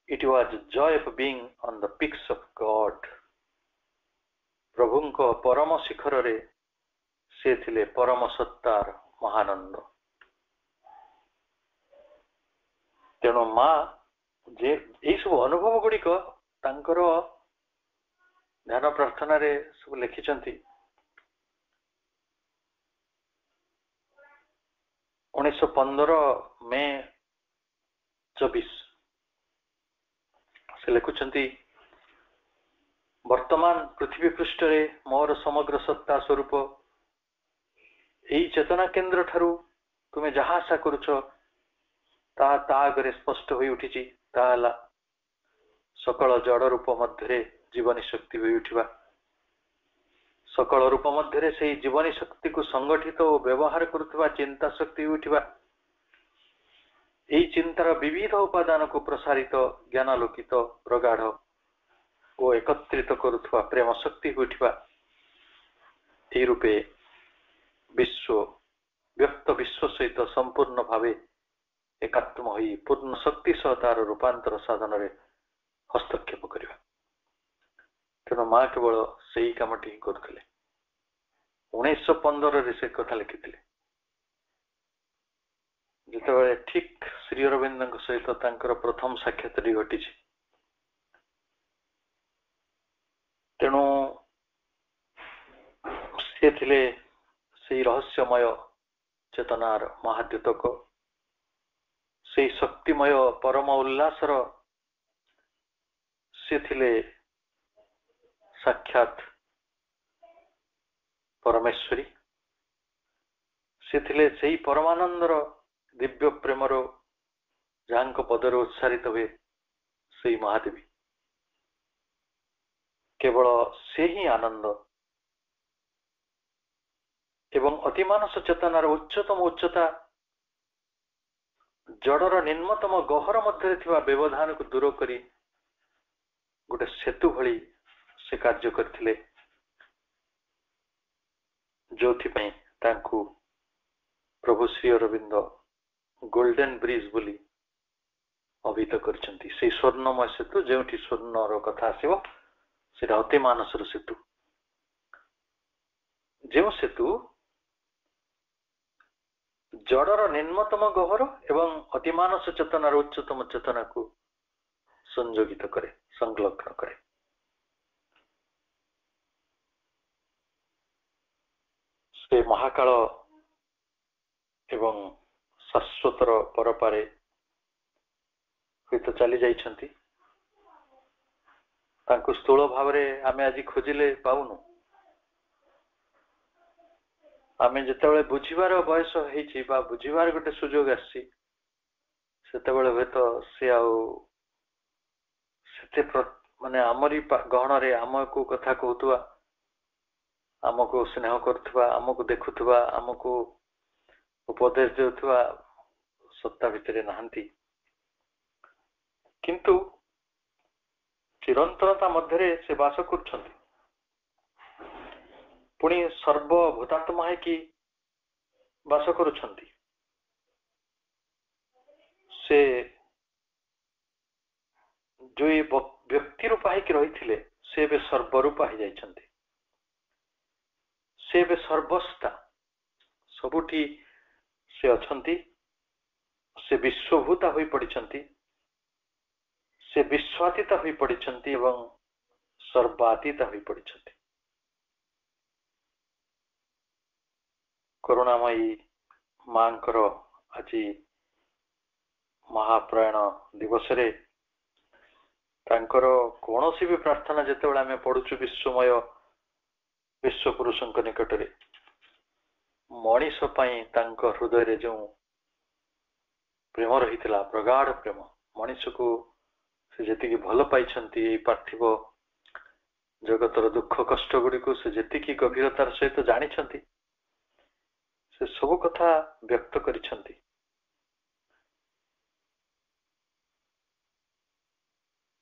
It was joy of being on the peaks of God. प्रभुंको परम शिखर रे से थिले परम सत्तार महानंद। तेणु माँ जे यही सब अनुभव गुड़िक तांकर ध्यान प्रार्थना रे सब लिखिचंती। 1915 मे 24 से लिखुचंती वर्तमान पृथ्वी पृष्ठ रे मोर समग्र सत्ता स्वरूप एई चेतना केंद्र ठारू तुमे जहा आशा करूछ ता आगे स्पष्ट होई उठिची। ताला सकल जड़ रूप मध्य जीवनी शक्ति होई उठिबा। सकल रूप मध्य से जीवनी शक्ति को संगठित और व्यवहार करुवा चिंता शक्ति होई उठिबा। एई चिंतार विविध उपादान को प्रसारित ज्ञानालोकित प्रगाढ़ और एकत्रित करुवा प्रेम शक्ति होई उठिबा। एई रूपे विश्व व्यक्त विश्व सहित संपूर्ण भावे एकात्म होई पूर्ण शक्ति सह तार रूपांतर साधन रे हस्तक्षेप करिबा। तेणु माँ केवल सही कामटी करथिले। 1915 रे से कथा लिखिथिले। जितेबाला ठीक श्री अरविंद सहित तांकर प्रथम साक्षात घटी। तेणु से थिले से रहस्यमय चेतनार महाद्युतक से शक्तिमय परम उल्लासर से थिले साक्षात परमेश्वरी से थिले से परमानंदर दिव्य प्रेमर जहां पदर उत्साहित हुए से महादेवी केवल से ही आनंद एवं अतिमानस चेतनार उच्चतम उच्चता जड़र निम्नतम गहर मध्य व्यवधान को दूर करी गोटे सेतु भली से कार्य करथिले जोथि तांकु प्रभु श्री अरविंद गोल्डन ब्रिज बोली अभिहित करछंती से स्वर्णमय सेतु जेउठी स्वर्णर कथा आसीबो सेटा अति मानसर सेतु जो सेतु जड़र निम्नतम गहर एवं अतिमानस चेतनार उच्चतम चेतना को संयोगित करे संलग्न करे से महाकाल एवं शाश्वतर परपारे तो चली जाइछंती तांको स्थूल भाव में आमे आज खोजिले पाउनु आमे जेतेबेले बुझिबार बयस हेछि बा बुझिबार गोटे सुजोग आसी सेतेबेले हेत से आउ सेते माने आमरी गहन रे आमको कथा कहतुवा आमको स्नेह करथुवा आमको देखुथुवा आमको उपदेश देउथुवा सत्ता भितरे नाहंती किंतु चिरंतरता मध्य से वास कर पुणी सर्वभूतात्मा है कि वास करुछंती से जो ये व्यक्ति रूपा है रही थिले से बे सर्वरूपा ही जाइछंती से बे सर्वस्ता सबुठी से अछंती से विश्वभूता होई पड़िछंती से विश्वातीता होई पड़िछंती एवं सर्वातीता होई पड़िछंती करुणामयी मांकर आज महाप्रयाण दिवस रे तांकर कौनसी भी प्रार्थना जेतेबेले आमे पढुछु विश्वमय विश्व पुरुषंक निकट रे मनीष पई तांक हृदय रे जो प्रेम रहितला प्रगाढ़ प्रेम मनीष को से जेतिकी भल पाइछंती पार्थिव जगतर दुख कष्ट गुडी को से जेतिकी गभीरतार सहित जानिछंती से सब कथा व्यक्त करिछंती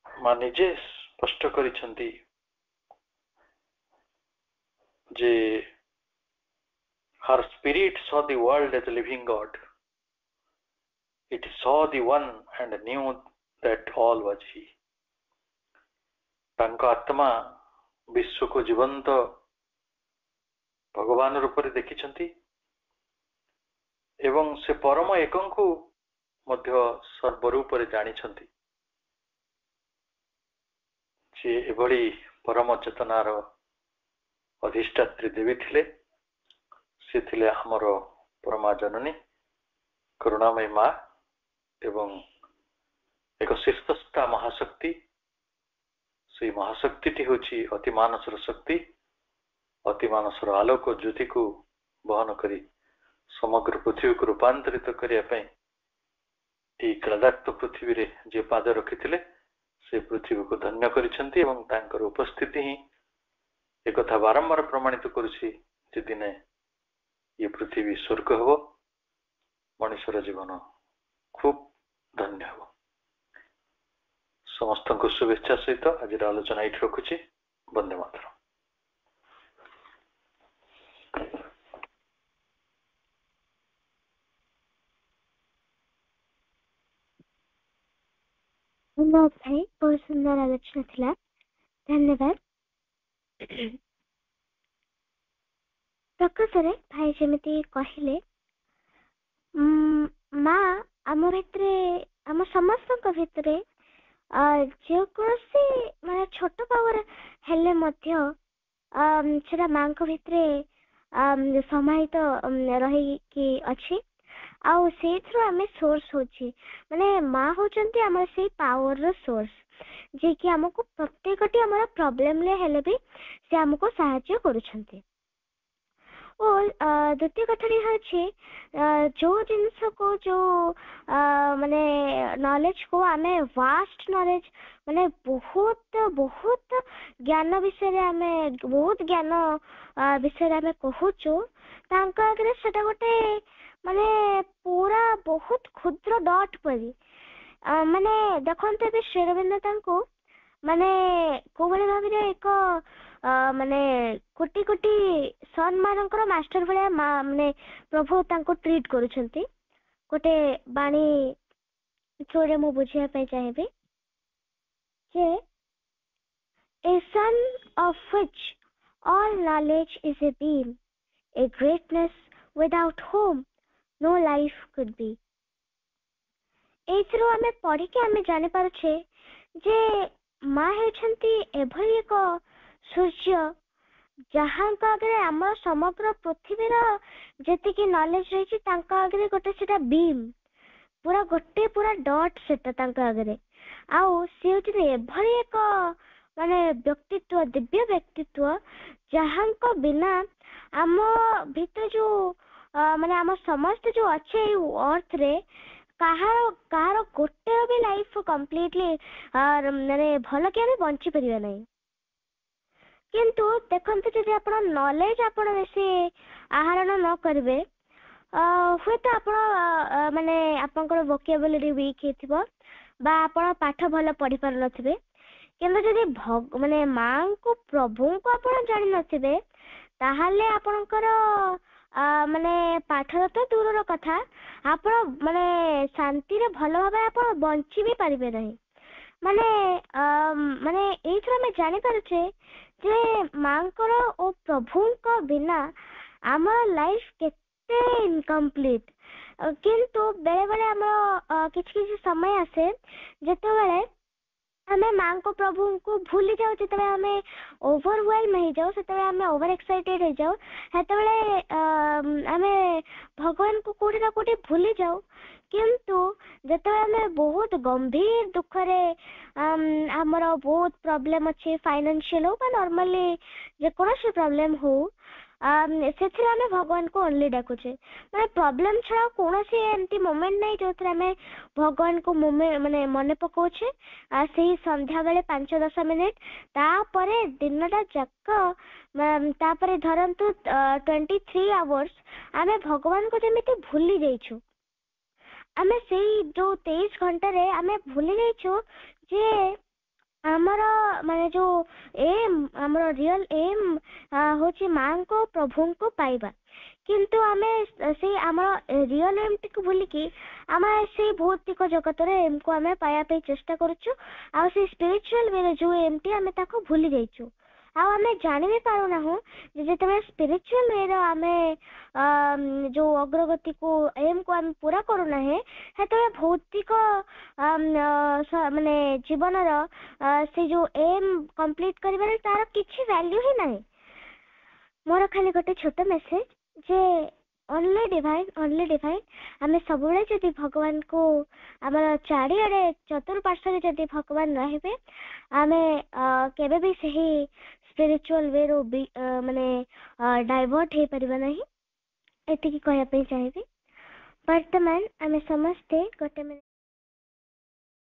मां निजे स्पष्ट करिछंती जे her spirit saw the world as a living God. It saw the one and knew that all was he. तांको आत्मा विश्व को जीवंत भगवान रूप में देखिछंती एवं से परम एकं को मध्य सर्वरूप रे जानिछंती जे एभली परम चेतनार अधिष्ठात्री देवी थिले से थिले हमर परमा जननी करुणामयी माँ एवं एक शीर्षस्था महाशक्ति से महाशक्ति होची अति मानसर शक्ति अति मानसर आलोक ज्योति को बहन करी समग्र पृथ्वी को रूपांतरित करने क्लदाक्त पृथ्वी रे जे पाद रखिथिले से पृथ्वी को धन्य करिसेंती एवं तांकर उपस्थिति ही एक कथा बारंबार प्रमाणित करुछि जे दिने ये पृथ्वी स्वर्ग हो मनुष्यर जीवन खूब धन्य हो समस्त को शुभेच्छा सहित आज आलोचना ये रखुछि वंदे मातरम। भाई बहुत सुंदर आलोचना थिला धन्यवाद। प्रकृत रे भाई जेमिति कहिले माँ आम भितरे आम समस्त भितरे जो कौन माने छोट पावर हेले मध्य सेटा माँ को भितरे ସମାହିତ ରହିକି ଅଛି। ଆଉ ସେଇଥିରୁ ଆମେ ସୋର୍ସ ହଉଛି ମାନେ ମା ହଉଛନ୍ତି ଆମର ସେଇ ପାୱାରର ସୋର୍ସ, ଯିଏକି ଆମକୁ ପ୍ରତ୍ୟେକଟି ଆମର ପ୍ରୋବ୍ଲେମରେ ହେଲେ ବି ସେ ଆମକୁ ସାହାଯ୍ୟ କରୁଛନ୍ତି। ଓ ଦ୍ୱିତୀୟ କଥାଟି ହେଉଛି ଯୋଉ ଜିନିଷକୁ ଯୋଉ ମାନେ ନଲେଜକୁ ଆମେ ଭାଷ୍ଟ ନଲେଜ ମାନେ ବହୁତ ବହୁତ ଜ୍ଞାନ ବିଷୟରେ ଆମେ ବହୁତ ଜ୍ଞାନ ବିଷୟରେ ଆମେ କହୁଛୁ, ତାଙ୍କ ଆଗରେ ସେଟା ଗୋଟେ ମାନେ ପୁରା ବହୁତ କ୍ଷୁଦ୍ର ଡଟ୍ ପରି। ମାନେ ଦେଖନ୍ତୁ ଏବେ ଶ୍ରୀ ଅରବିନ୍ଦ ତାଙ୍କୁ ମାନେ କୋଉଭଳି ଭାବରେ ଏକ ମାନେ କୋଟି କୋଟି ସନ୍ ମାନଙ୍କର ମାଷ୍ଟର ଭଳିଆ ମାନେ ପ୍ରଭୁ ତାଙ୍କୁ ଟ୍ରିଟ୍ କରୁଛନ୍ତି। ଗୋଟେ ବାଣୀ ଥ୍ରୋରେ ମୁଁ ବୁଝିବା ପାଇଁ ଚାହିଁବି ଯେ a son of which all knowledge is a beam, a greatness without whom no life could be। ଏଇଥିରୁ ଆମେ ପଢିକି ଆମେ ଜାଣିପାରୁଛେ ଯେ ମା ହେଉଛନ୍ତି ଏଭଳି ଏକ ସୂର୍ଯ୍ୟ ଯାହାଙ୍କ ଆଗରେ ଆମର ସମଗ୍ର ପୃଥିବୀର ଯେତିକି ନଲେଜ ରହିଛି ତାଙ୍କ ଆଗରେ ଗୋଟେ ସେଟା ବିମ୍, ପୁରା ଗୋଟେ ପୁରା ଡଟ୍ ସେଟା ତାଙ୍କ ଆଗରେ। ଆଉ ସେ ହଉଛନ୍ତି ଏଭଳି ଏକ ମାନେ ବ୍ୟକ୍ତିତ୍ୱ, ଦିବ୍ୟ ବ୍ୟକ୍ତିତ୍ୱ ଯାହାଙ୍କ ବିନା ଆମ ଭିତରେ ଯୋଉ ମାନେ ଆମ ସମସ୍ତେ ଯୋଉ ଅଛେ ଏଇ ଅର୍ଥରେ କାହାର ଗୋଟେ ବି ଲାଇଫ କମ୍ପ୍ଲିଟଲି ମାନେ ଭଲ କି ଆମେ ବଞ୍ଚି ପାରିବା ନାହିଁ। କିନ୍ତୁ ଦେଖନ୍ତୁ ଯଦି ଆପଣ ନଲେଜ ଆପଣ ବେଶୀ ଆହରଣ ନ କରିବେ, ହୁଏତ ଆପଣ ମାନେ ଆପଣଙ୍କର ଭୋକାବୁଲାରି ୱିକ୍ ହେଇଥିବ ବା ଆପଣ ପାଠ ଭଲ ପଢି ପାରୁନଥିବେ। କିନ୍ତୁ ଯଦି ମାନେ ମାଙ୍କୁ ପ୍ରଭୁଙ୍କୁ ଆପଣ ଜାଣିନଥିବେ, ତାହେଲେ ଆପଣଙ୍କର ମାନେ ପାଠର ତ ଦୂରର କଥା, ଆପଣ ମାନେ ଶାନ୍ତିରେ ଭଲ ଭାବରେ ଆପଣ ବଞ୍ଚି ବି ପାରିବେ ନାହିଁ। ମାନେ ମାନେ ଏଇଥିରୁ ଆମେ ଜାଣିପାରୁଛେ ଯେ ମାଙ୍କର ଓ ପ୍ରଭୁଙ୍କ ବିନା ଆମର ଲାଇଫ କେତେ ଇନକମ୍ପ୍ଲିଟ। କିନ୍ତୁ ବେଳେ ବେଳେ ଆମର କିଛି କିଛି ସମୟ ଆସେ ଯେତେବେଳେ ଆମେ ମାଙ୍କ ପ୍ରଭୁଙ୍କୁ ଭୁଲି ଯାଉ, ଯେତେବେଳେ ଆମେ ଓଭରୱେଲମ ହେଇଯାଉ, ସେତେବେଳେ ଆମେ ଓଭର ଏକ୍ସାଇଟେଡ ହେଇଯାଉ, ସେତେବେଳେ ଆମେ ଭଗବାନଙ୍କୁ କୋଉଠି ନା କୋଉଠି ଭୁଲି ଯାଉ। କିନ୍ତୁ ଯେତେବେଳେ ଆମେ ବହୁତ ଗମ୍ଭୀର ଦୁଃଖରେ ଆମର ବହୁତ ପ୍ରୋବ୍ଲେମ ଅଛି, ଫାଇନାନ୍ସିଆଲ ହଉ ବା ନର୍ମାଲି ଯେକୌଣସି ପ୍ରୋବ୍ଲେମ ହଉ, ସେଥିରେ ଆମେ ଭଗବାନଙ୍କୁ ଓନ୍ଲି ଡାକୁଛେ। ମାନେ ପ୍ରୋବ୍ଲେମ ଛଡା କୌଣସି ଏମିତି ମୋମେଣ୍ଟ ନାହିଁ ଯୋଉଥିରେ ଆମେ ଭଗବାନଙ୍କୁ ମାନେ ମନେ ପକାଉଛେ। ସେଇ ସନ୍ଧ୍ୟାବେଳେ 5-10 ମିନିଟ, ତାପରେ ଦିନଟା ଯାକ, ତାପରେ ଧରନ୍ତୁ 23 ଆୱାର୍ସ ଆମେ ଭଗବାନଙ୍କୁ ଯେମିତି ଭୁଲି ଯାଇଛୁ। ଆମେ ସେଇ ଯୋଉ 23 ଘଣ୍ଟାରେ ଆମେ ଭୁଲି ଯାଇଛୁ ଯେ ଆମର ମାନେ ଯୋଉ ଏମ୍, ଆମର ରିଅଲ ଏମ୍ ହଉଛି ମାଙ୍କୁ ପ୍ରଭୁଙ୍କୁ ପାଇବା। କିନ୍ତୁ ଆମେ ସେଇ ଆମର ରିଅଲ ଏମ୍ ଟିକୁ ଭୁଲିକି ଆମେ ସେଇ ଭୌତିକ ଜଗତର ଏମ୍ କୁ ଆମେ ପାଇବା ପାଇଁ ଚେଷ୍ଟା କରୁଛୁ। ଆଉ ସେଇ ସ୍ପିରିଚୁଆଲ ୱେରେ ଯୋଉ ଏମ୍ ଟି ଆମେ ତାକୁ ଭୁଲି ଯାଇଛୁ। ଆଉ ଆମେ ଜାଣି ବି ପାରୁନାହୁଁ ଯେ ଯେତେବେଳେ ସ୍ପିରିଚୁଆଲ ୱେର ଆମେ ଯୋଉ ଅଗ୍ରଗତିକୁ ଏମ୍ କୁ ଆମେ ପୁରା କରୁନାହେଁ, ସେତେବେଳେ ଭୌତିକ ମାନେ ଜୀବନର ସେ ଯୋଉ ଏମ୍ କମ୍ପ୍ଲିଟ କରିବାରେ ତାର କିଛି ଭ୍ୟାଲ୍ୟୁ ହିଁ ନାହିଁ। ମୋର ଖାଲି ଗୋଟେ ଛୋଟ ମେସେଜ ଯେ ଓନ୍ଲି ଡିଭାଇନ୍, ଓନ୍ଲି ଡିଭାଇନ୍। ଆମେ ସବୁବେଳେ ଯଦି ଭଗବାନଙ୍କୁ ଆମର ଚାରିଆଡେ ଚତୁଃପାର୍ଶ୍ୱରେ ଯଦି ଭଗବାନ ରହିବେ, ଆମେ କେବେ ବି ସେହି ସ୍ପିରିଚୁଆଲ ୱେରୁ ମାନେ ଡାଇଭର୍ଟ ହେଇପାରିବା ନାହିଁ। ଏତିକି କହିବା ପାଇଁ ଚାହିଁବି। ବର୍ତ୍ତମାନ ଆମେ ସମସ୍ତେ ଗୋଟେ